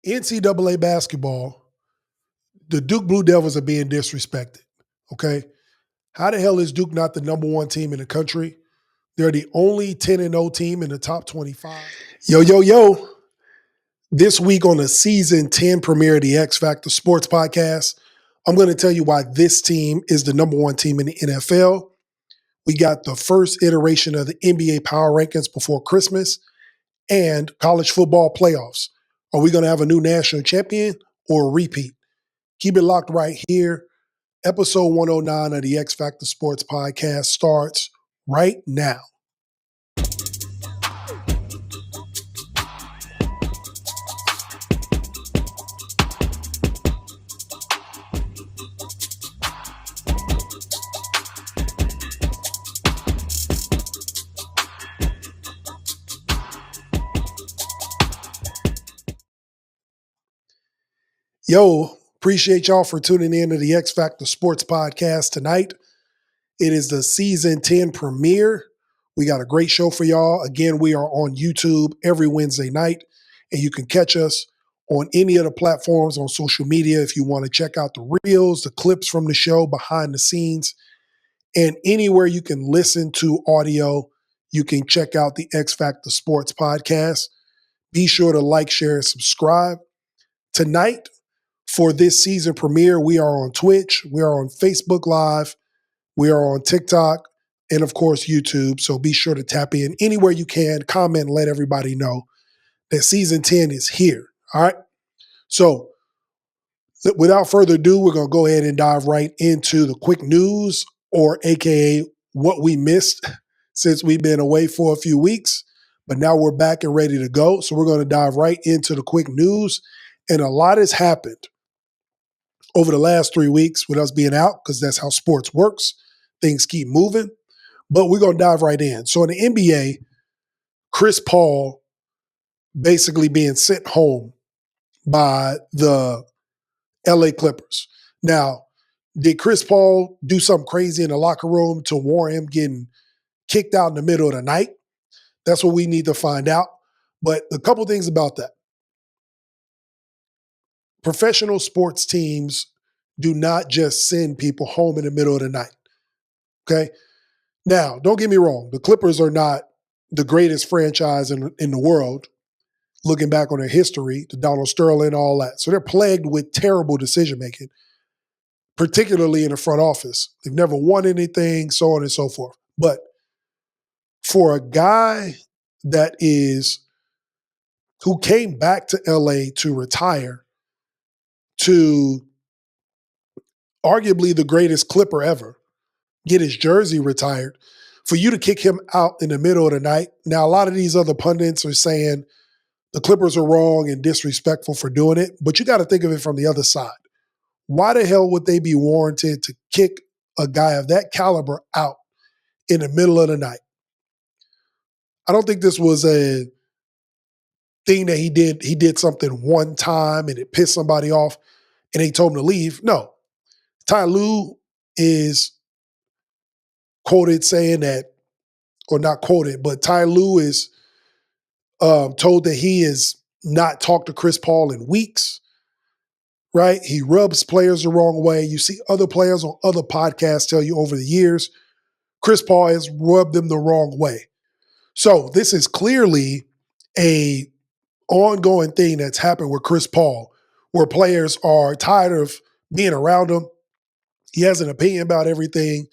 NCAA basketball, the Duke Blue Devils are being disrespected, okay? How the hell is Duke not the number one team in the country? They're the only 10-0 team in the top 25. Yo. This week on the season 10 premiere of the X-Factor Sportz Podcast, I'm going to tell you why this team is the number one team in the NFL. We got the first iteration of the NBA Power Rankings before Christmas and college football playoffs. Are we going to have a new national champion or a repeat? Keep it locked right here. Episode 109 of the X-Factor Sportz Podcast starts right now. Yo, appreciate y'all for tuning in to the X-Factor Sportz Podcast tonight. It is the season 10 premiere. We got a great show for y'all. Again, we are on YouTube every Wednesday night, and you can catch us on any of the platforms on social media if you want to check out the reels, the clips from the show, behind the scenes, and anywhere you can listen to audio, you can check out the X-Factor Sportz Podcast. Be sure to like, share, and subscribe. Tonight, for this season premiere, we are on Twitch, we are on Facebook Live, we are on TikTok, and of course, YouTube. So be sure to tap in anywhere you can, comment, and let everybody know that season 10 is here. All right. So without further ado, we're going to go ahead and dive right into the quick news, or AKA what we missed since we've been away for a few weeks. But now we're back and ready to go. So we're going to dive right into the quick news. And a lot has happened over the last 3 weeks with us being out, because that's how sports works. Things keep moving. But we're going to dive right in. So in the NBA, Chris Paul basically being sent home by the LA Clippers. Now, did Chris Paul do something crazy in the locker room to warrant him getting kicked out in the middle of the night? That's what we need to find out. But a couple things about that. Professional sports teams do not just send people home in the middle of the night, okay? Now, don't get me wrong. The Clippers are not the greatest franchise in the world, looking back on their history, the Donald Sterling, all that. So they're plagued with terrible decision-making, particularly in the front office. They've never won anything, so on and so forth. But for a guy who came back to LA to retire, to arguably the greatest Clipper ever, get his jersey retired, for you to kick him out in the middle of the night. Now, a lot of these other pundits are saying the Clippers are wrong and disrespectful for doing it, but you got to think of it from the other side. Why the hell would they be warranted to kick a guy of that caliber out in the middle of the night? I don't think this was a thing that he did. He did something one time and it pissed somebody off and they told him to leave. No. Ty Lue is quoted saying that, or not quoted, but Ty Lue is told that he has not talked to Chris Paul in weeks, right? He rubs players the wrong way. You see other players on other podcasts tell you over the years, Chris Paul has rubbed them the wrong way. So this is clearly a ongoing thing that's happened with Chris Paul, where players are tired of being around him. He has an opinion about everything.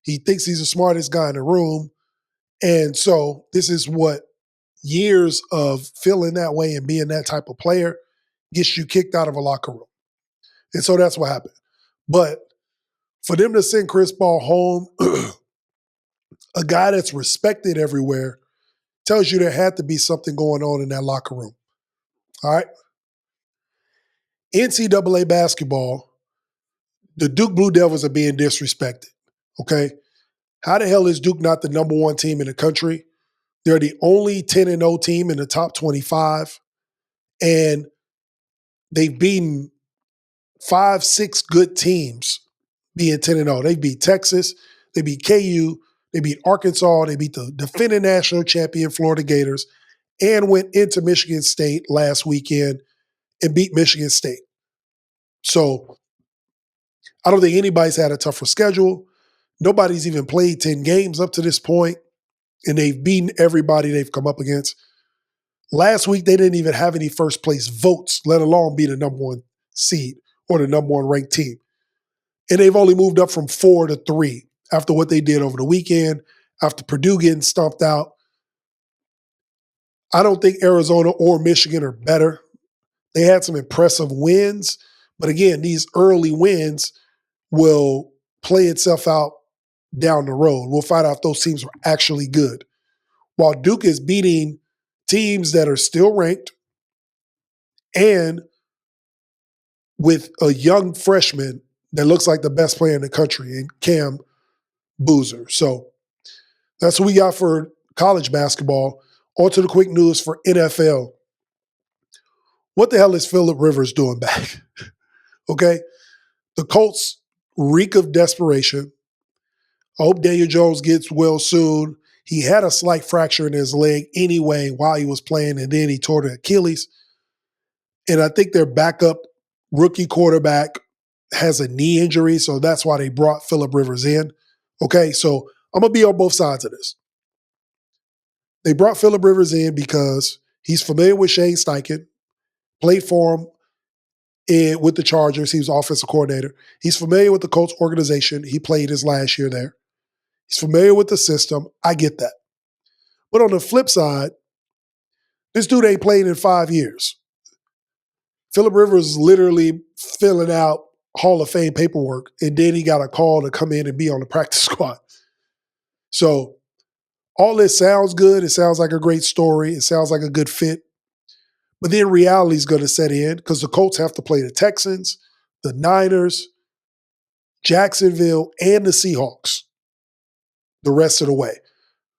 He thinks he's the smartest guy in the room. And so this is what years of feeling that way and being that type of player gets you kicked out of a locker room. And so that's what happened. But for them to send Chris Paul home, a guy that's respected everywhere, tells you there had to be something going on in that locker room. All right? NCAA basketball, the Duke Blue Devils are being disrespected, okay? How the hell is Duke not the number one team in the country? They're the only 10-0 team in the top 25, and they've beaten 5, 6 good teams being 10-0. They beat Texas, they beat KU, they beat Arkansas, they beat the defending national champion Florida Gators, and went into Michigan State last weekend and beat Michigan State. So I don't think anybody's had a tougher schedule. Nobody's even played 10 games up to this point, and they've beaten everybody they've come up against. Last week, they didn't even have any first place votes, let alone be the number one seed or the number one ranked team. And they've only moved up from 4 to 3 after what they did over the weekend, after Purdue getting stomped out. I don't think Arizona or Michigan are better. They had some impressive wins, but again, these early wins will play itself out down the road. We'll find out if those teams are actually good. While Duke is beating teams that are still ranked and with a young freshman that looks like the best player in the country in Cam Boozer. So that's what we got for college basketball. On to the quick news for NFL. What the hell is Phillip Rivers doing back? Okay? The Colts reek of desperation. I hope Daniel Jones gets well soon. He had a slight fracture in his leg anyway while he was playing, and then he tore the Achilles. And I think their backup rookie quarterback has a knee injury, so that's why they brought Phillip Rivers in. Okay, so I'm going to be on both sides of this. They brought Phillip Rivers in because he's familiar with Shane Steichen, played for him with the Chargers. He was offensive coordinator. He's familiar with the Colts organization. He played his last year there. He's familiar with the system. I get that. But on the flip side, this dude ain't played in 5 years. Phillip Rivers is literally filling out Hall of Fame paperwork, and then he got a call to come in and be on the practice squad. So all this sounds good. It sounds like a great story. It sounds like a good fit. But then reality is going to set in because the Colts have to play the Texans, the Niners, Jacksonville, and the Seahawks the rest of the way.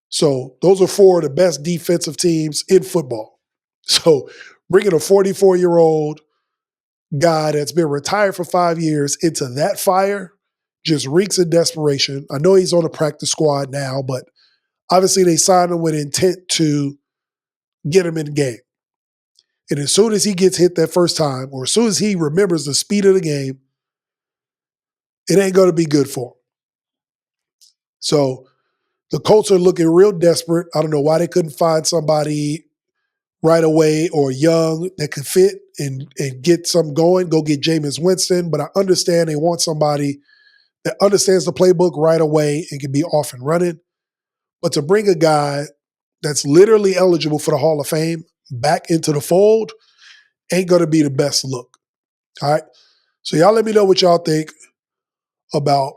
So those are 4 of the best defensive teams in football. So bringing a 44-year-old guy that's been retired for 5 years into that fire just reeks of desperation. I know he's on the practice squad now, but obviously they signed him with intent to get him in the game. And as soon as he gets hit that first time, or as soon as he remembers the speed of the game, it ain't going to be good for him. So the Colts are looking real desperate. I don't know why they couldn't find somebody right away or young that could fit and get some going, go get Jameis Winston. But I understand they want somebody that understands the playbook right away and can be off and running. But to bring a guy that's literally eligible for the Hall of Fame back into the fold ain't going to be the best look. All right? So y'all let me know what y'all think about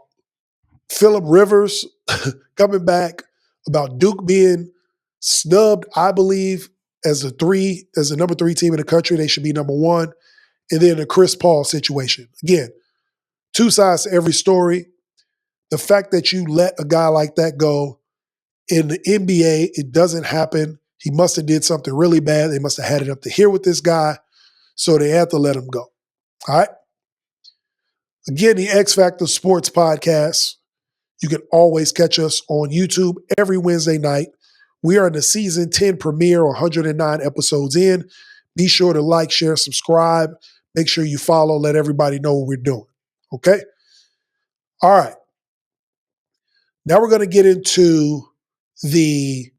Phillip Rivers coming back, about Duke being snubbed, I believe, as the number 3 team in the country. They should be number 1. And then the Chris Paul situation. Again, 2 sides to every story. The fact that you let a guy like that go in the NBA, it doesn't happen. He must have did something really bad. They must have had it up to here with this guy, so they had to let him go. All right? Again, the X-Factor Sportz Podcast. You can always catch us on YouTube every Wednesday night. We are in the season 10 premiere, 109 episodes in. Be sure to like, share, subscribe. Make sure you follow. Let everybody know what we're doing. Okay? All right. Now we're going to get into the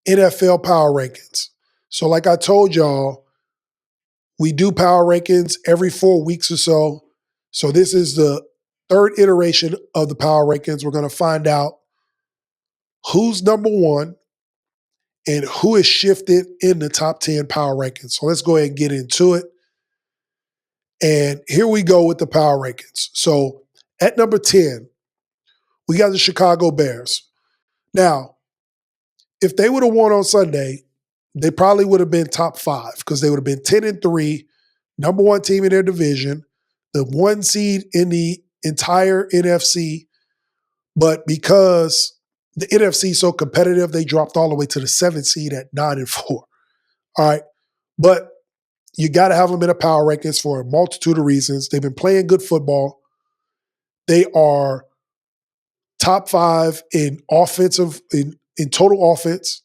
NFL power rankings. So like I told y'all, we do power rankings every 4 weeks or so. So this is the 3rd iteration of the power rankings. We're going to find out who's number 1 and who is shifted in the top 10 power rankings. So let's go ahead and get into it. And here we go with the power rankings. So at number 10, we got the Chicago Bears. Now, if they would have won on Sunday, they probably would have been top 5 because they would have been 10-3, number 1 team in their division, the 1 seed in the entire NFC. But because the NFC is so competitive, they dropped all the way to the 7th seed at 9-4. All right. But you got to have them in a power rankings for a multitude of reasons. They've been playing good football. They are top 5 in offensive, in total offense.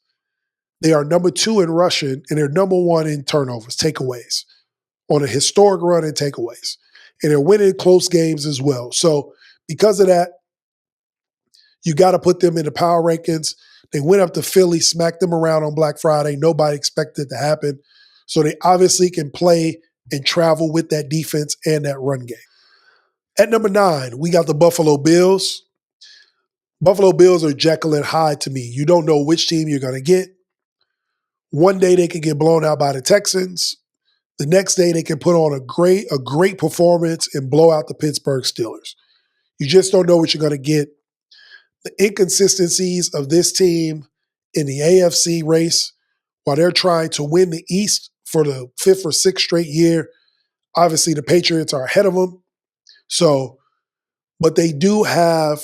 They are number 2 in rushing, and they're number 1 in turnovers, takeaways. on a historic run in takeaways. And they're winning close games as well. So because of that, you got to put them in the power rankings. They went up to Philly, smacked them around on Black Friday. Nobody expected it to happen. So they obviously can play and travel with that defense and that run game. At number 9, we got the Buffalo Bills. Buffalo Bills are Jekyll and Hyde to me. You don't know which team you're going to get. One day they can get blown out by the Texans. The next day they can put on a great performance and blow out the Pittsburgh Steelers. You just don't know what you're going to get. The inconsistencies of this team in the AFC race while they're trying to win the East for the 5th or 6th straight year. Obviously, the Patriots are ahead of them. So, but they do have,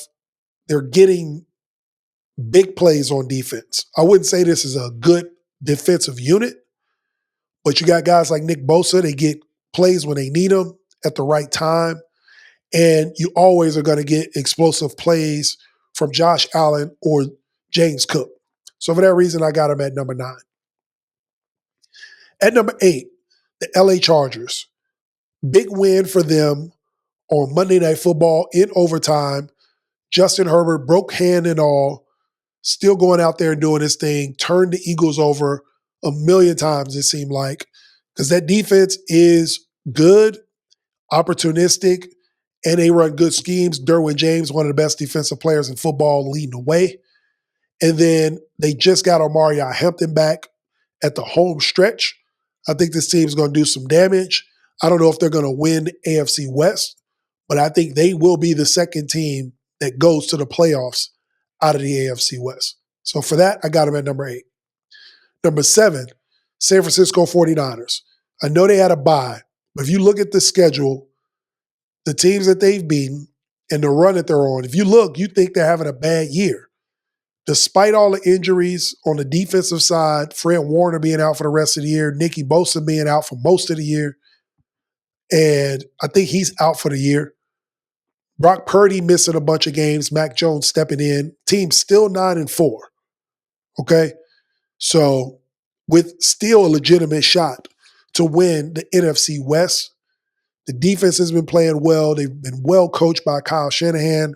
they're getting big plays on defense. I wouldn't say this is a good defensive unit, but you got guys like Nick Bosa. They get plays when they need them at the right time. And you always are going to get explosive plays from Josh Allen or James Cook. So for that reason, I got him at number 9. At number 8, the LA Chargers. Big win for them on Monday Night Football in overtime. Justin Herbert broke hand and all, still going out there and doing his thing, turned the Eagles over a million times, it seemed like, because that defense is good, opportunistic, and they run good schemes. Derwin James, one of the best defensive players in football, leading the way. And then they just got Omari Hampton back at the home stretch. I think this team's going to do some damage. I don't know if they're going to win AFC West, but I think they will be the second team that goes to the playoffs out of the AFC West. So for that, I got them at number 8. Number 7, San Francisco 49ers. I know they had a bye, but if you look at the schedule, the teams that they've beaten and the run that they're on, if you look, you think they're having a bad year. Despite all the injuries on the defensive side, Fred Warner being out for the rest of the year, Nicky Bosa being out for most of the year, and I think he's out for the year. Brock Purdy missing a bunch of games, Mac Jones stepping in. Team still 9-4, okay? So with still a legitimate shot to win the NFC West. The defense has been playing well. They've been well coached by Kyle Shanahan.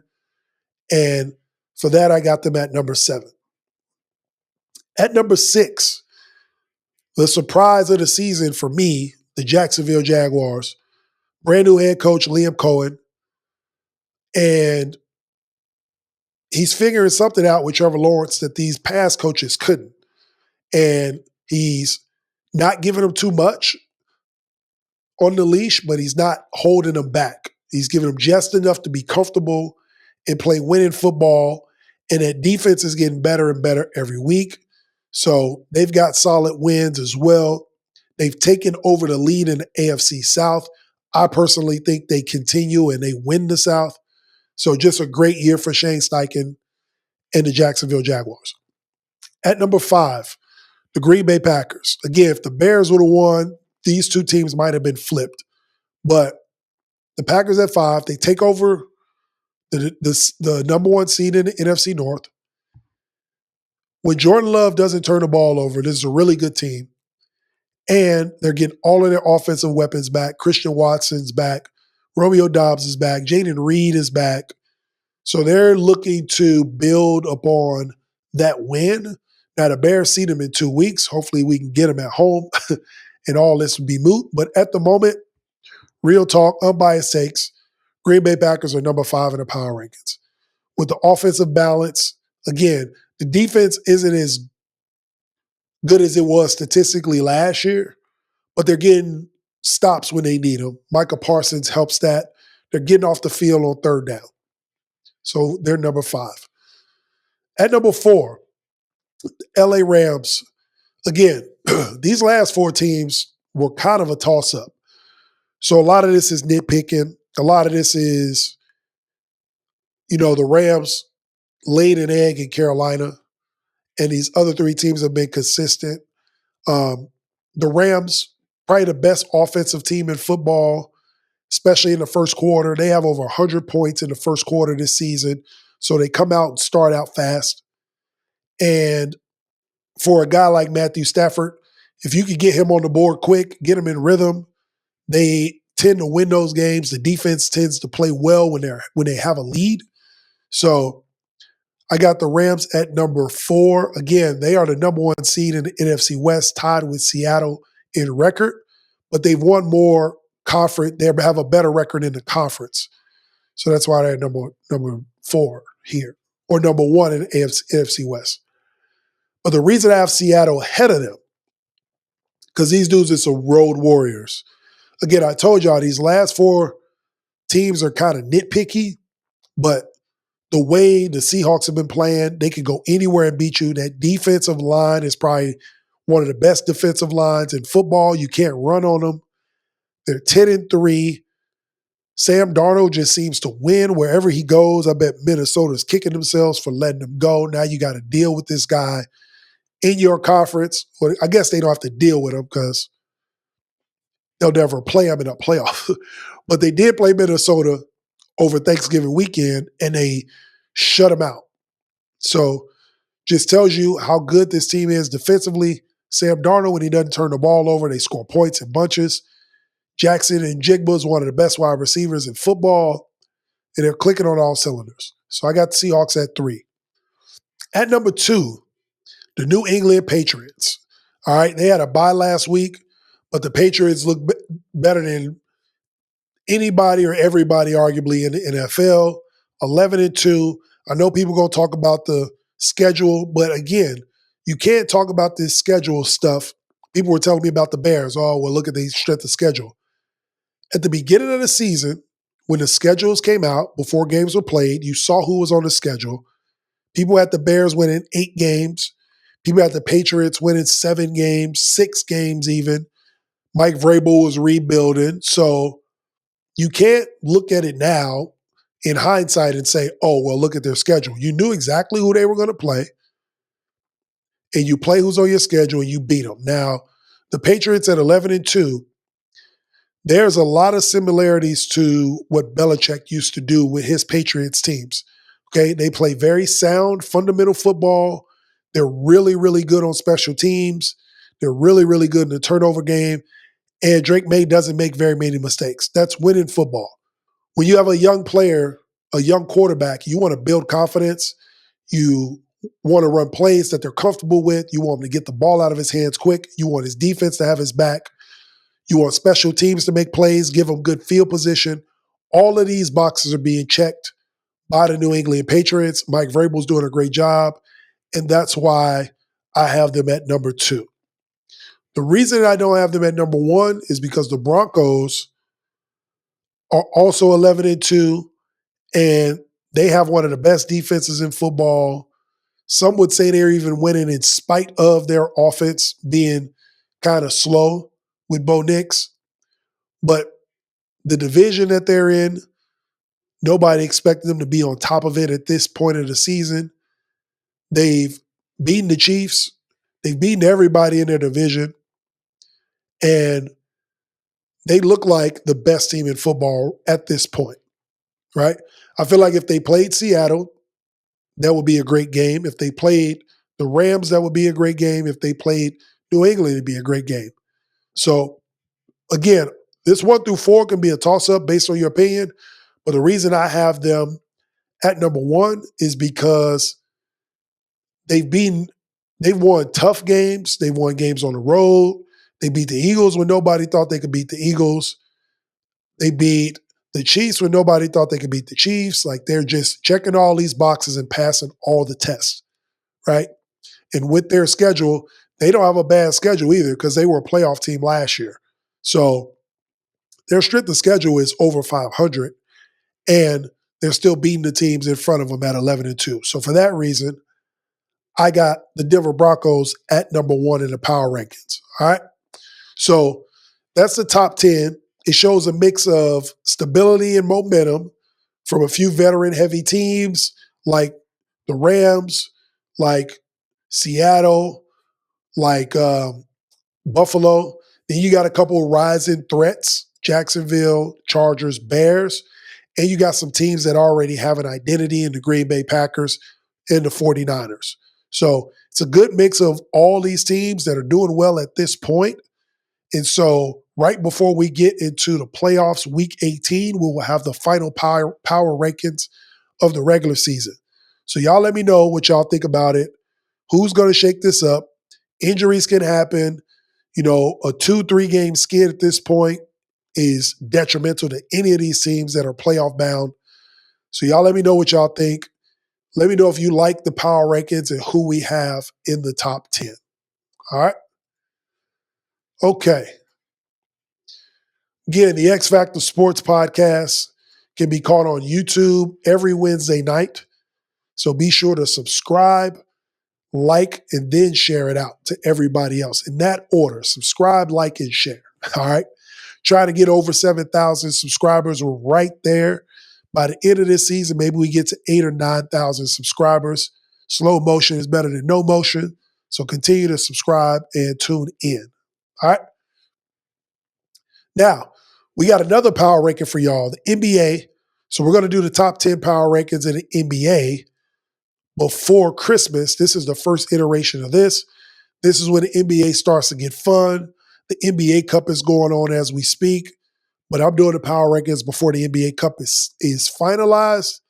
And for that, I got them at number 7. At number 6, the surprise of the season for me, the Jacksonville Jaguars. Brand new head coach, Liam Cohen. And he's figuring something out with Trevor Lawrence that these past coaches couldn't. And he's not giving them too much on the leash, but he's not holding them back. He's giving them just enough to be comfortable and play winning football. And that defense is getting better and better every week. So they've got solid wins as well. They've taken over the lead in the AFC South. I personally think they continue and they win the South. So just a great year for Shane Steichen and the Jacksonville Jaguars. At number 5, the Green Bay Packers. Again, if the Bears would have won, these two teams might have been flipped. But the Packers at 5, they take over the number 1 seed in the NFC North. When Jordan Love doesn't turn the ball over, this is a really good team. And they're getting all of their offensive weapons back. Christian Watson's back. Romeo Doubs is back. Jaden Reed is back. So they're looking to build upon that win. Now, the Bears see them in 2 weeks. Hopefully we can get them at home and all this will be moot. But at the moment, real talk, unbiased takes, Green Bay Packers are number 5 in the power rankings. With the offensive balance, again, the defense isn't as good as it was statistically last year, but they're getting stops when they need them. Micah Parsons helps that. They're getting off the field on 3rd down. So they're number 5. At number 4, the LA Rams. Again, these last 4 teams were kind of a toss-up. So a lot of this is nitpicking. A lot of this is, the Rams laid an egg in Carolina, and these other 3 teams have been consistent. The Rams, probably the best offensive team in football, especially in the first quarter. They have over 100 points in the first quarter this season. So they come out and start out fast. And for a guy like Matthew Stafford, if you could get him on the board quick, get him in rhythm, They tend to win those games. The defense tends to play well when they have a lead. So I got the Rams at number 4. Again, they are the number 1 seed in the NFC West, tied with Seattle in record, but they've won more conference. They have a better record in the conference. So that's why they're at number 4 here, or number 1 in the NFC West. But the reason I have Seattle ahead of them, because these dudes are some road warriors. Again, I told y'all these last 4 teams are kind of nitpicky, but the way the Seahawks have been playing, they can go anywhere and beat you. That defensive line is probably one of the best defensive lines in football. You can't run on them. They're 10-3. Sam Darnold just seems to win wherever he goes. I bet Minnesota's kicking themselves for letting him go. Now you got to deal with this guy in your conference. Well, I guess they don't have to deal with him because they'll never play him in a playoff. But they did play Minnesota over Thanksgiving weekend, and they shut him out. So just tells you how good this team is defensively. Sam Darnold, when he doesn't turn the ball over, they score points in bunches. Jackson and Jigba is one of the best wide receivers in football, and they're clicking on all cylinders. So I got the Seahawks at 3. At number 2, the New England Patriots. All right, they had a bye last week, but the Patriots look better than anybody or everybody, arguably, in the NFL. 11-2. I know people are going to talk about the schedule, but again, you can't talk about this schedule stuff. People were telling me about the Bears. Oh, well, look at the strength of schedule. At the beginning of the season, when the schedules came out, before games were played, you saw who was on the schedule. People had the Bears winning 8 games. People had the Patriots winning 7 games, 6 games even. Mike Vrabel was rebuilding. So you can't look at it now in hindsight and say, oh, well, look at their schedule. You knew exactly who they were going to play, and you play who's on your schedule, and you beat them. Now, the Patriots at 11-2, there's a lot of similarities to what Belichick used to do with his Patriots teams. Okay, they play very sound, fundamental football. They're really, really good on special teams. They're really, really good in the turnover game. And Drake May doesn't make very many mistakes. That's winning football. When you have a young player, a young quarterback, you want to build confidence. You want to run plays that they're comfortable with. You want him to get the ball out of his hands quick. You want his defense to have his back. You want special teams to make plays, give them good field position. All of these boxes are being checked by the New England Patriots. Mike Vrabel's doing a great job, and that's why I have them at number 2. The reason I don't have them at number 1 is because the Broncos are also 11-2, and they have one of the best defenses in football. Some would say they're even winning in spite of their offense being kind of slow with Bo Nix. But the division that they're in, nobody expected them to be on top of it at this point of the season. They've beaten the Chiefs. They've beaten everybody in their division. And they look like the best team in football at this point, right? I feel like if they played Seattle, that would be a great game. If they played the Rams, that would be a great game. If they played New England, it'd be a great game. So, again, this 1 through 4 can be a toss-up based on your opinion, but the reason I have them at number 1 is because they've won tough games. They've won games on the road. They beat the Eagles when nobody thought they could beat the Eagles. They beat the Chiefs when nobody thought they could beat the Chiefs. Like, they're just checking all these boxes and passing all the tests, right? And with their schedule, they don't have a bad schedule either because they were a playoff team last year. So their strength of schedule is over 500, and they're still beating the teams in front of them at 11-2. So for that reason, I got the Denver Broncos at number 1 in the power rankings. All right. So that's the top 10. It shows a mix of stability and momentum from a few veteran-heavy teams like the Rams, like Seattle, like Buffalo. Then you got a couple of rising threats, Jacksonville, Chargers, Bears. And you got some teams that already have an identity in the Green Bay Packers and the 49ers. So it's a good mix of all these teams that are doing well at this point. And so Right before we get into the playoffs, week 18, we will have the final power rankings of the regular season. So y'all let me know what y'all think about it. Who's going to shake this up? Injuries can happen. A 2-3 game skid at this point is detrimental to any of these teams that are playoff bound. So y'all let me know what y'all think. Let me know if you like the power rankings and who we have in the top 10. All right? Okay. Again, the X-Factor Sportz Podcast can be caught on YouTube every Wednesday night. So be sure to subscribe, like, and then share it out to everybody else. In that order, subscribe, like, and share. All right? Try to get over 7,000 subscribers. We're right there. By the end of this season, maybe we get to 8,000 or 9,000 subscribers. Slow motion is better than no motion. So continue to subscribe and tune in. All right? Now, we got another power ranking for y'all, the NBA. So we're going to do the top 10 power rankings in the NBA before Christmas. This is the first iteration of this. This is when the NBA starts to get fun. The NBA Cup is going on as we speak, but I'm doing the power rankings before the NBA Cup is finalized.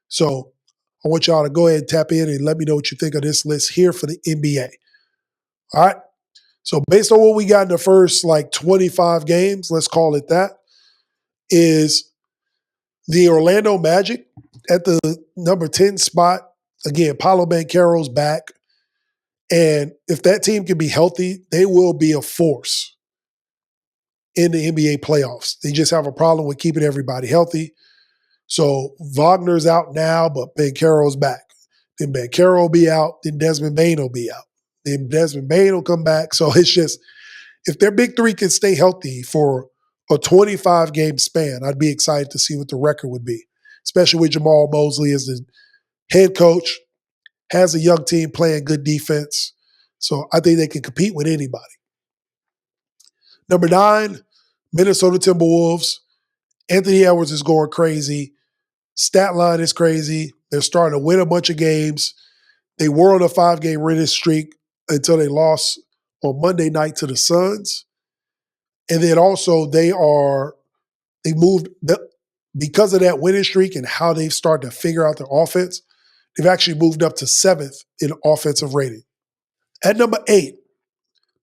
So I want y'all to go ahead and tap in and let me know what you think of this list here for the NBA. All right. So based on what we got in the first 25 games, let's call it that, is the Orlando Magic at the number 10 spot. Again, Paolo Banchero's back. And if that team can be healthy, they will be a force in the NBA playoffs. They just have a problem with keeping everybody healthy. So Wagner's out now, but Banchero's back. Then Banchero will be out. Then Desmond Bane will be out. Then Desmond Bane will come back. So it's just, if their big three can stay healthy for a 25-game span, I'd be excited to see what the record would be, especially with Jamal Mosley as the head coach, has a young team playing good defense. So I think they can compete with anybody. Number 9, Minnesota Timberwolves. Anthony Edwards is going crazy. Stat line is crazy. They're starting to win a bunch of games. They were on a 5-game winning streak until they lost on Monday night to the Suns. And then also they moved, because of that winning streak and how they've started to figure out their offense, they've actually moved up to 7th in offensive rating. At number 8,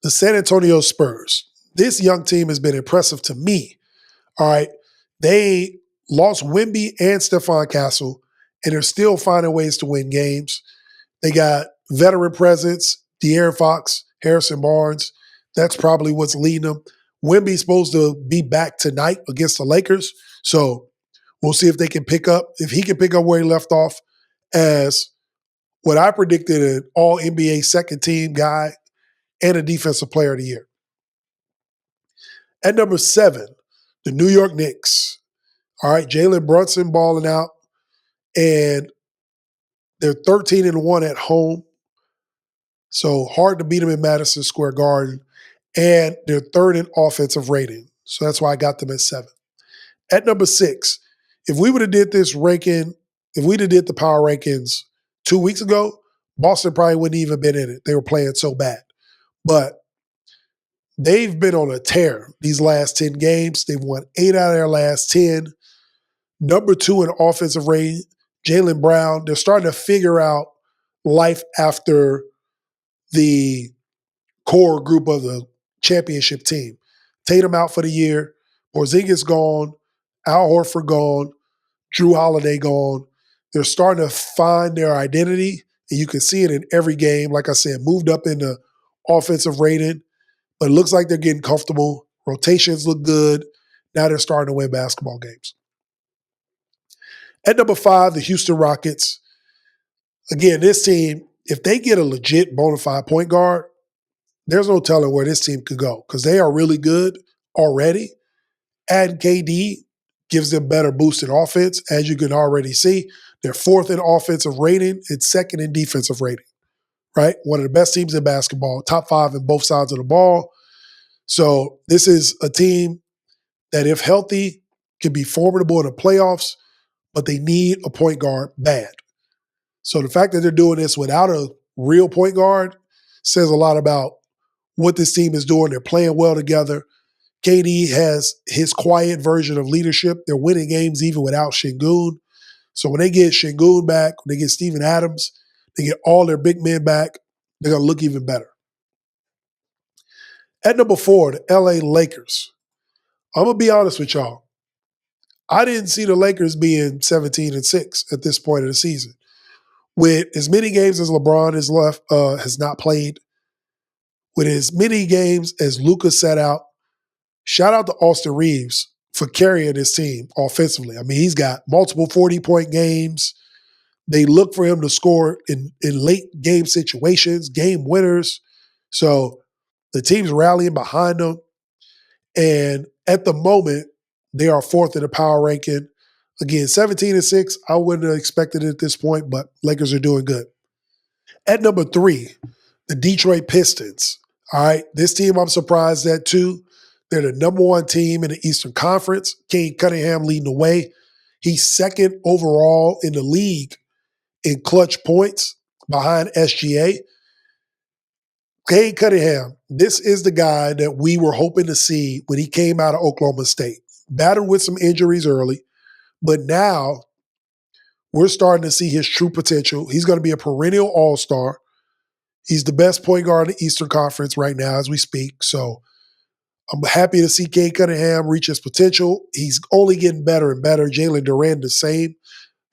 the San Antonio Spurs. This young team has been impressive to me. All right. They lost Wemby and Stephon Castle, and they're still finding ways to win games. They got veteran presence, De'Aaron Fox, Harrison Barnes. That's probably what's leading them. Wemby's supposed to be back tonight against the Lakers. So we'll see if he can pick up where he left off as what I predicted, an all-NBA second-team guy and a defensive player of the year. At number 7, the New York Knicks. All right, Jalen Brunson balling out, and they're 13-1 at home. So hard to beat them in Madison Square Garden. And they're 3rd in offensive rating. So that's why I got them at 7. At number 6, if we would have did this ranking, if we'd have did the power rankings 2 weeks ago, Boston probably wouldn't even been in it. They were playing so bad. But they've been on a tear these last 10 games. They've won 8 out of their last 10. Number 2 in offensive rating, Jaylen Brown. They're starting to figure out life after the core group of the championship team. Tatum out for the year. Porzingis gone. Al Horford gone. Drew Holiday gone. They're starting to find their identity, and you can see it in every game. Like I said, moved up in the offensive rating, but it looks like they're getting comfortable. Rotations look good. Now they're starting to win basketball games. At number 5, the Houston Rockets. Again, this team, if they get a legit bona fide point guard, there's no telling where this team could go because they are really good already. Adding KD gives them better boosted offense, as you can already see. They're 4th in offensive rating and 2nd in defensive rating, right? One of the best teams in basketball, top 5 in both sides of the ball. So this is a team that, if healthy, can be formidable in the playoffs, but they need a point guard bad. So the fact that they're doing this without a real point guard says a lot about what this team is doing. They're playing well together. KD has his quiet version of leadership. They're winning games even without Şengün. So when they get Şengün back, when they get Steven Adams, they get all their big men back, they're going to look even better. At number 4, the LA Lakers. I'm going to be honest with y'all. I didn't see the Lakers being 17-6 at this point of the season. With as many games as LeBron has not played, with as many games as Luka sat out, shout out to Austin Reeves for carrying his team offensively. I mean, he's got multiple 40-point games. They look for him to score in late game situations, game winners. So the team's rallying behind him. And at the moment, they are 4th in the power ranking. Again, 17-6, I wouldn't have expected it at this point, but Lakers are doing good. At number 3, the Detroit Pistons. All right, this team I'm surprised at too. They're the number 1 team in the Eastern Conference. Cade Cunningham leading the way. He's 2nd overall in the league in clutch points behind SGA. Cade Cunningham, this is the guy that we were hoping to see when he came out of Oklahoma State. Battled with some injuries early, but now we're starting to see his true potential. He's going to be a perennial all-star. He's the best point guard in the Eastern Conference right now as we speak. So I'm happy to see Cade Cunningham reach his potential. He's only getting better and better. Jalen Duren the same.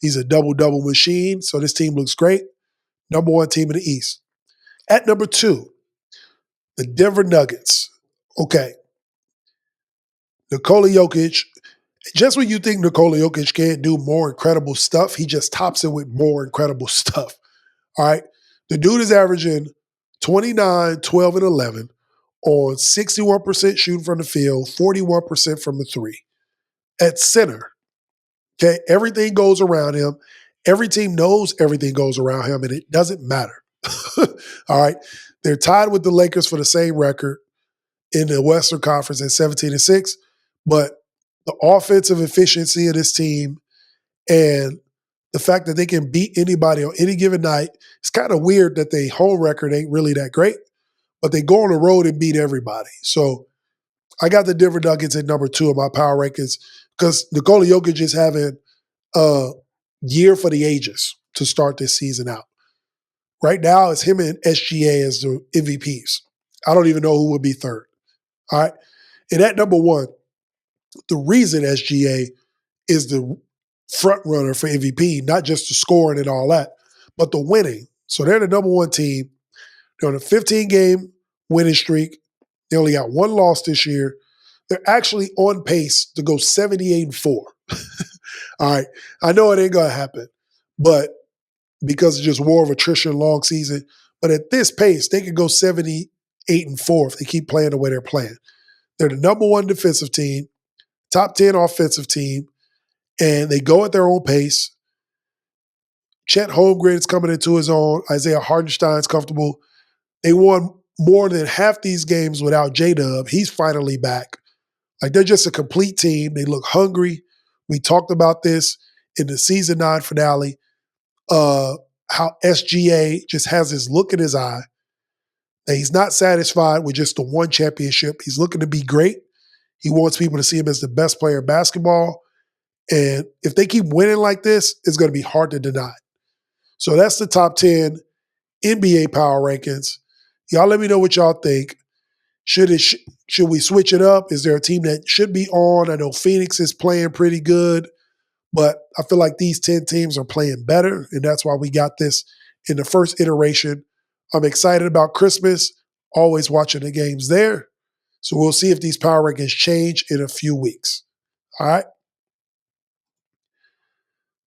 He's a double-double machine, so this team looks great. Number 1 team in the East. At number 2, the Denver Nuggets. Okay. Nikola Jokic. Just when you think Nikola Jokic can't do more incredible stuff, he just tops it with more incredible stuff. All right? The dude is averaging 29, 12, and 11 on 61% shooting from the field, 41% from the 3. At center, okay, everything goes around him. Every team knows everything goes around him, and it doesn't matter. All right? They're tied with the Lakers for the same record in the Western Conference at 17-6, but the offensive efficiency of this team and the fact that they can beat anybody on any given night, it's kind of weird that their home record ain't really that great, but they go on the road and beat everybody. So I got the Denver Nuggets at number 2 of my power rankings because Nikola Jokic is having a year for the ages to start this season out. Right now, it's him and SGA as the MVPs. I don't even know who would be third. All right. And at number 1, the reason SGA is the front runner for MVP, not just the scoring and all that, but the winning. So they're the number 1 team. They're on a 15-game winning streak. They only got 1 loss this year. They're actually on pace to go 78-4. All right. I know it ain't going to happen, but because it's just war of attrition, long season. But at this pace, they could go 78-4 if they keep playing the way they're playing. They're the number 1 defensive team, top 10 offensive team, and they go at their own pace. Chet Holmgren is coming into his own. Isaiah Hartenstein's comfortable. They won more than half these games without J-Dub. He's finally back. Like, they're just a complete team. They look hungry. We talked about this in the season 9 finale, how SGA just has this look in his eye that he's not satisfied with just the 1 championship. He's looking to be great. He wants people to see him as the best player in basketball. And if they keep winning like this, it's going to be hard to deny. So that's the top 10 NBA power rankings. Y'all let me know what y'all think. Should we switch it up? Is there a team that should be on? I know Phoenix is playing pretty good, but I feel like these 10 teams are playing better, and that's why we got this in the first iteration. I'm excited about Christmas, always watching the games there. So we'll see if these power rankings change in a few weeks. All right?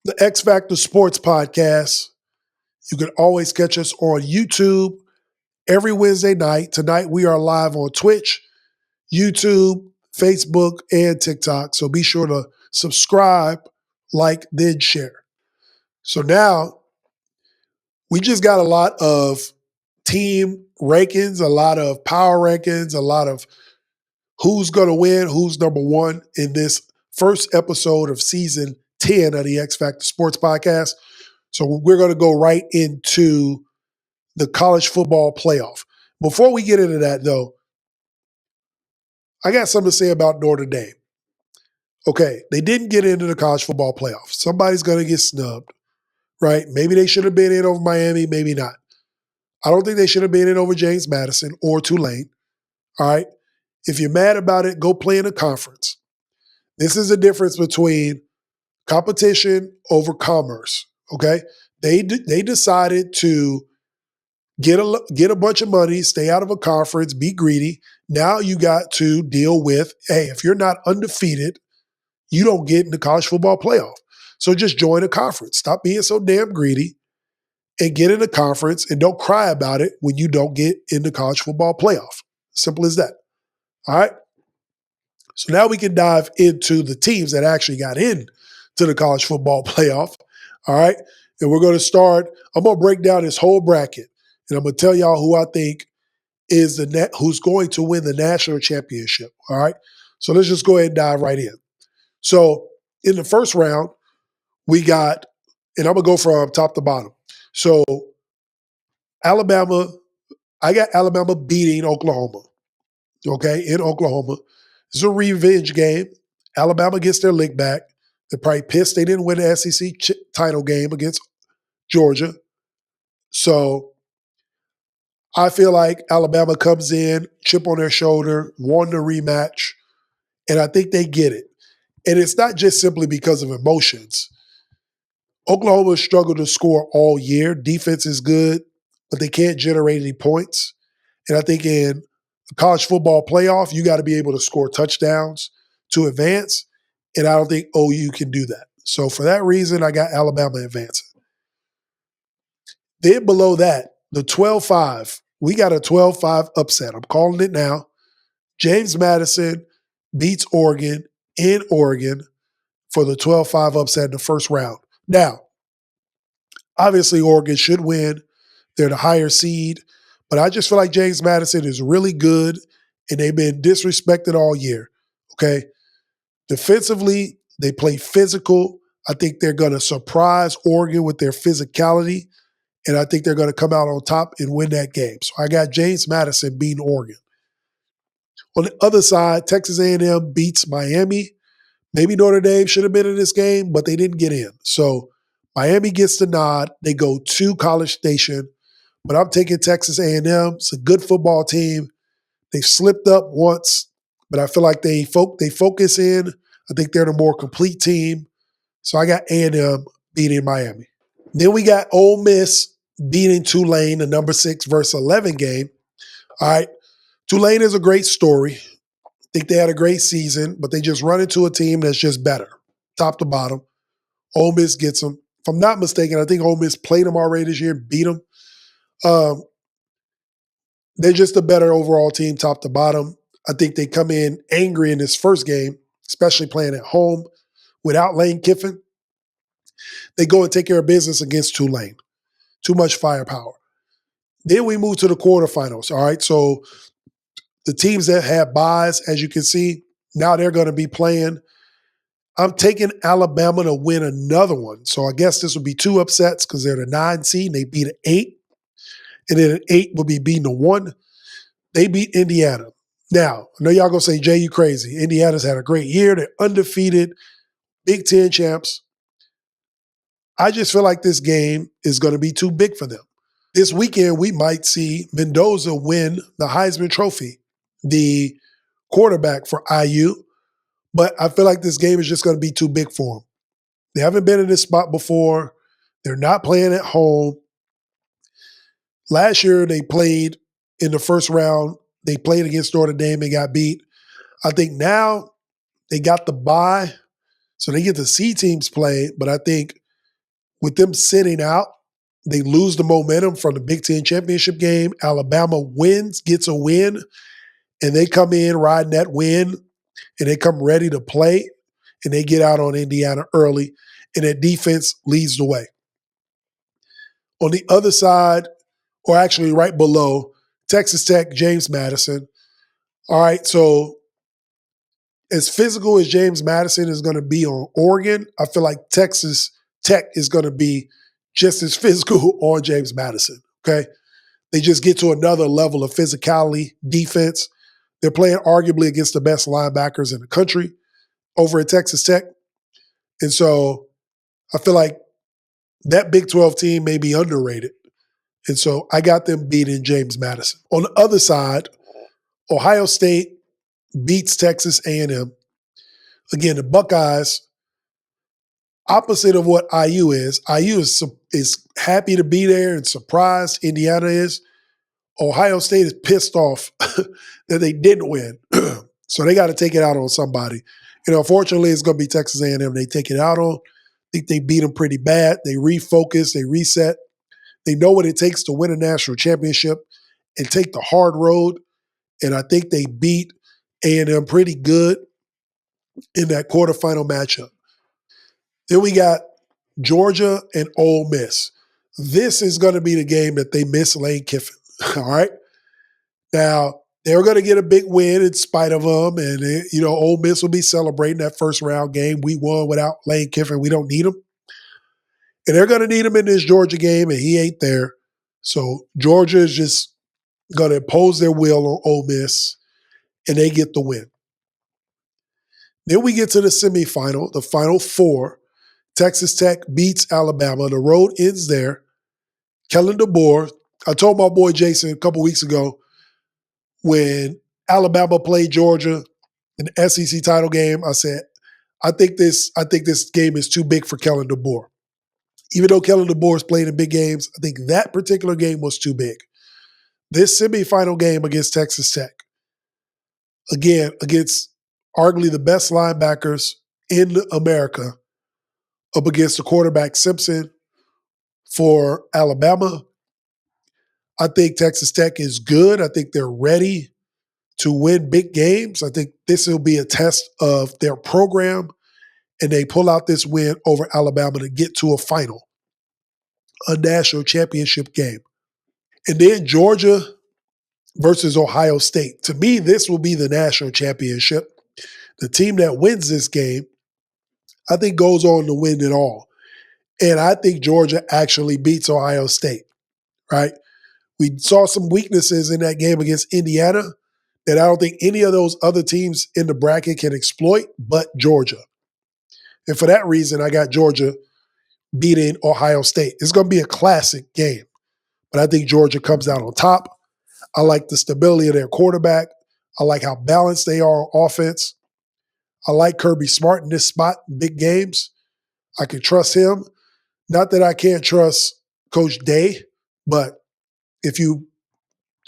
The X-Factor Sportz Podcast. You can always catch us on YouTube every Wednesday night. Tonight we are live on Twitch, YouTube, Facebook, and TikTok. So be sure to subscribe, like, then share. So now we just got a lot of team rankings, a lot of power rankings, a lot of who's going to win, who's number 1 in this first episode of season 10 of the X-Factor Sportz Podcast. So we're going to go right into the college football playoff. Before we get into that, though, I got something to say about Notre Dame. Okay, they didn't get into the college football playoff. Somebody's going to get snubbed, right? Maybe they should have been in over Miami, maybe not. I don't think they should have been in over James Madison or Tulane, all right? If you're mad about it, go play in a conference. This is the difference between competition over commerce, okay? They decided to get a bunch of money, stay out of a conference, be greedy. Now you got to deal with, hey, if you're not undefeated, you don't get in the college football playoff. So just join a conference. Stop being so damn greedy and get in a conference and don't cry about it when you don't get in the college football playoff. Simple as that. All right? So now we can dive into the teams that actually got in to the college football playoff. All right? And we're going to start, I'm going to break down this whole bracket. And I'm going to tell y'all who I think is who's going to win the national championship. All right? So let's just go ahead and dive right in. So in the first round, we got, and I'm going to go from top to bottom. So Alabama, I got Alabama beating Oklahoma, okay, in Oklahoma. It's a revenge game. Alabama gets their lick back. They're probably pissed they didn't win the SEC title game against Georgia. So I feel like Alabama comes in, chip on their shoulder, won the rematch, and I think they get it. And it's not just simply because of emotions. Oklahoma struggled to score all year. Defense is good, but they can't generate any points. And I think in the college football playoff, you got to be able to score touchdowns to advance. And I don't think OU can do that. So for that reason, I got Alabama advancing. Then below that, the 12-5, we got a 12-5 upset. I'm calling it now. James Madison beats Oregon in Oregon for the 12-5 upset in the first round. Now, obviously Oregon should win. They're the higher seed. But I just feel like James Madison is really good, and they've been disrespected all year, okay? Defensively, they play physical. I think they're going to surprise Oregon with their physicality, and I think they're going to come out on top and win that game. So I got James Madison beating Oregon. On the other side, Texas A&M beats Miami. Maybe Notre Dame should have been in this game, but they didn't get in. So Miami gets the nod. They go to College Station. But I'm taking Texas A&M. It's a good football team. They've slipped up once, but I feel like they focus in. I think they're the more complete team. So I got A&M beating Miami. Then we got Ole Miss beating Tulane, the number 6 versus 11 game. All right. Tulane is a great story. I think they had a great season, but they just run into a team that's just better, top to bottom. Ole Miss gets them. If I'm not mistaken, I think Ole Miss played them already this year, beat them. They're just a better overall team, top to bottom. I think they come in angry in this first game, especially playing at home without Lane Kiffin. They go and take care of business against Tulane. Too much firepower. Then we move to the quarterfinals, all right? So the teams that have buys, as you can see, now they're going to be playing. I'm taking Alabama to win another one. So I guess this would be 2 upsets because they're the 9 seed and they beat an 8. And then an 8 will be beating a 1. They beat Indiana. Now, I know y'all going to say, Jay, you crazy. Indiana's had a great year. They're undefeated, Big Ten champs. I just feel like this game is going to be too big for them. This weekend, we might see Mendoza win the Heisman Trophy, the quarterback for IU. But I feel like this game is just going to be too big for them. They haven't been in this spot before. They're not playing at home. Last year, they played in the first round. They played against Notre Dame and got beat. I think now they got the bye, so they get to see teams play. But I think with them sitting out, they lose the momentum from the Big Ten championship game. Alabama wins, gets a win, and they come in riding that win, and they come ready to play, and they get out on Indiana early, and that defense leads the way. On the other side, or actually right below, Texas Tech, James Madison. All right, so as physical as James Madison is going to be on Oregon, I feel like Texas Tech is going to be just as physical on James Madison, okay? They just get to another level of physicality, defense. They're playing arguably against the best linebackers in the country over at Texas Tech. And so I feel like that Big 12 team may be underrated. And so I got them beating James Madison. On the other side, Ohio State beats Texas A&M. Again, the Buckeyes, opposite of what IU is. IU is happy to be there and surprised. Indiana is. Ohio State is pissed off that they didn't win. So they got to take it out on somebody. Unfortunately, it's going to be Texas A&M they take it out on. I think they beat them pretty bad. They refocus, they reset. They know what it takes to win a national championship and take the hard road. And I think they beat A&M pretty good in that quarterfinal matchup. Then we got Georgia and Ole Miss. This is going to be the game that they miss Lane Kiffin. All right. Now, they're going to get a big win in spite of them. And, Ole Miss will be celebrating that first round game. We won without Lane Kiffin. We don't need him. And they're going to need him in this Georgia game, and he ain't there. So Georgia is just going to impose their will on Ole Miss, and they get the win. Then we get to the semifinal, the Final Four. Texas Tech beats Alabama. The road ends there. Kellen DeBoer. I told my boy Jason a couple weeks ago when Alabama played Georgia in the SEC title game, I said, I think this game is too big for Kellen DeBoer. Even though Kellen DeBoer has played in big games, I think that particular game was too big. This semifinal game against Texas Tech, again, against arguably the best linebackers in America, up against the quarterback Simpson for Alabama. I think Texas Tech is good. I think they're ready to win big games. I think this will be a test of their program, and they pull out this win over Alabama to get to a final, a national championship game. And then Georgia versus Ohio State. To me, this will be the national championship. The team that wins this game, I think, goes on to win it all. And I think Georgia actually beats Ohio State, right? We saw some weaknesses in that game against Indiana that I don't think any of those other teams in the bracket can exploit but Georgia. And for that reason, I got Georgia beating Ohio State. It's going to be a classic game, but I think Georgia comes out on top. I like the stability of their quarterback. I like how balanced they are on offense. I like Kirby Smart in this spot in big games. I can trust him. Not that I can't trust Coach Day, but if you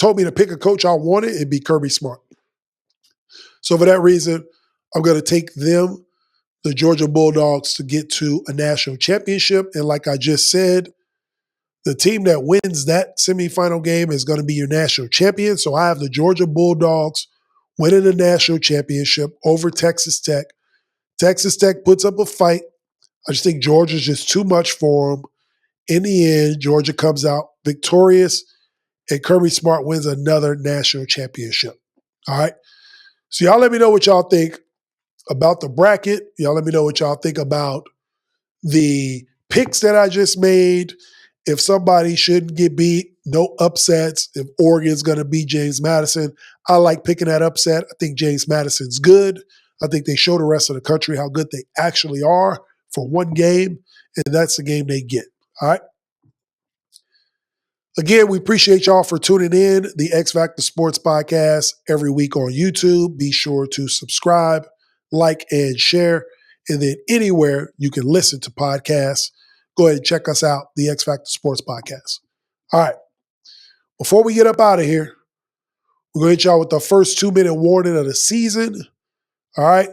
told me to pick a coach I wanted, it'd be Kirby Smart. So for that reason, I'm going to take them, the Georgia Bulldogs, to get to a national championship. And like I just said, the team that wins that semifinal game is going to be your national champion. So I have the Georgia Bulldogs winning the national championship over Texas Tech. Texas Tech puts up a fight. I just think Georgia's just too much for them. In the end, Georgia comes out victorious, and Kirby Smart wins another national championship. All right? So y'all let me know what y'all think about the bracket. Y'all let me know what y'all think about the picks that I just made. If somebody shouldn't get beat, no upsets. If Oregon's going to beat James Madison, I like picking that upset. I think James Madison's good. I think they show the rest of the country how good they actually are for one game, and that's the game they get. All right? Again, we appreciate y'all for tuning in. The X-Factor Sportz Podcast every week on YouTube. Be sure to subscribe, like, and share. And then anywhere you can listen to podcasts, go ahead and check us out, the X-Factor Sportz Podcast. All right. Before we get up out of here, we're going to hit y'all with the first 2-minute warning of the season. All right.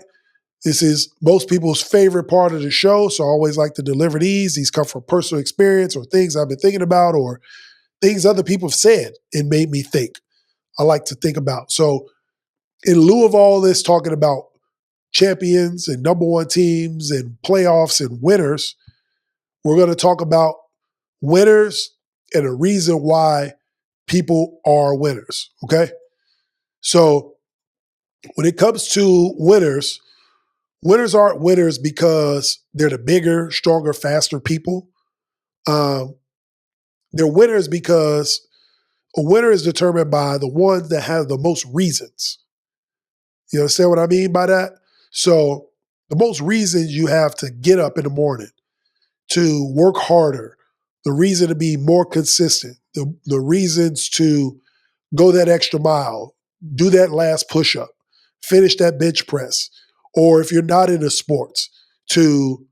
This is most people's favorite part of the show, so I always like to deliver these. These come from personal experience or things I've been thinking about or things other people have said and made me think. I like to think about. So in lieu of all this talking about champions and number one teams and playoffs and winners, we're going to talk about winners and a reason why people are winners, okay? So when it comes to winners, winners aren't winners because they're the bigger, stronger, faster people. They're winners because a winner is determined by the ones that have the most reasons. You understand what I mean by that? So the most reasons you have to get up in the morning, to work harder, the reason to be more consistent, the reasons to go that extra mile, do that last push-up, finish that bench press, or if you're not into sports, to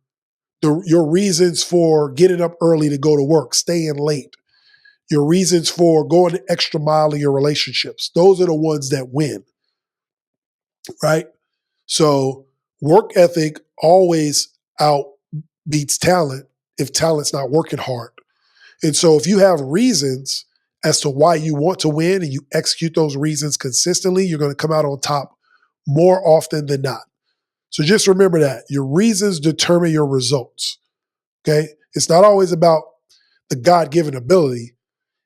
your reasons for getting up early to go to work, staying late, your reasons for going the extra mile in your relationships. Those are the ones that win, right? So work ethic always outbeats talent if talent's not working hard. And so if you have reasons as to why you want to win and you execute those reasons consistently, you're going to come out on top more often than not. So just remember that. Your reasons determine your results. Okay? It's not always about the God-given ability.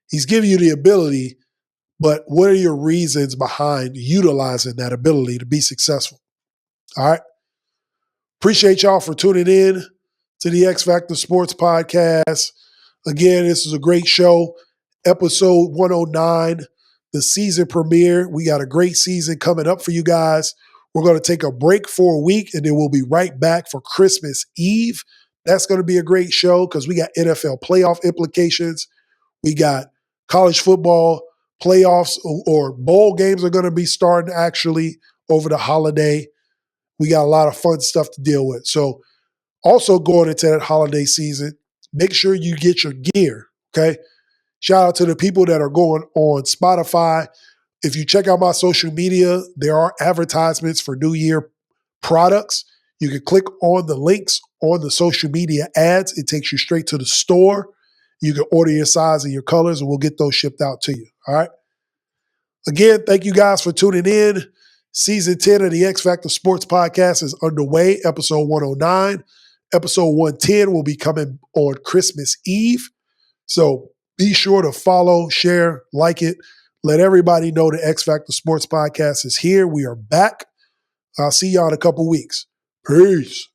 He's giving you the ability, but what are your reasons behind utilizing that ability to be successful? All right? Appreciate y'all for tuning in to the X-Factor Sportz Podcast. Again, this is a great show. Episode 109, the season premiere. We got a great season coming up for you guys. We're going to take a break for a week, and then we'll be right back for Christmas Eve. That's going to be a great show because we got NFL playoff implications. We got college football playoffs or bowl games are going to be starting actually over the holiday. We got a lot of fun stuff to deal with. So also going into that holiday season, make sure you get your gear, okay? Shout out to the people that are going on Spotify. If you check out my social media, there are advertisements for New Year products. You can click on the links on the social media ads. It takes you straight to the store. You can order your size and your colors, and we'll get those shipped out to you, all right? Again, thank you guys for tuning in. Season 10 of the X-Factor Sportz Podcast is underway, episode 109. Episode 110 will be coming on Christmas Eve. So be sure to follow, share, like it. Let everybody know the X-Factor Sportz Podcast is here. We are back. I'll see y'all in a couple weeks. Peace.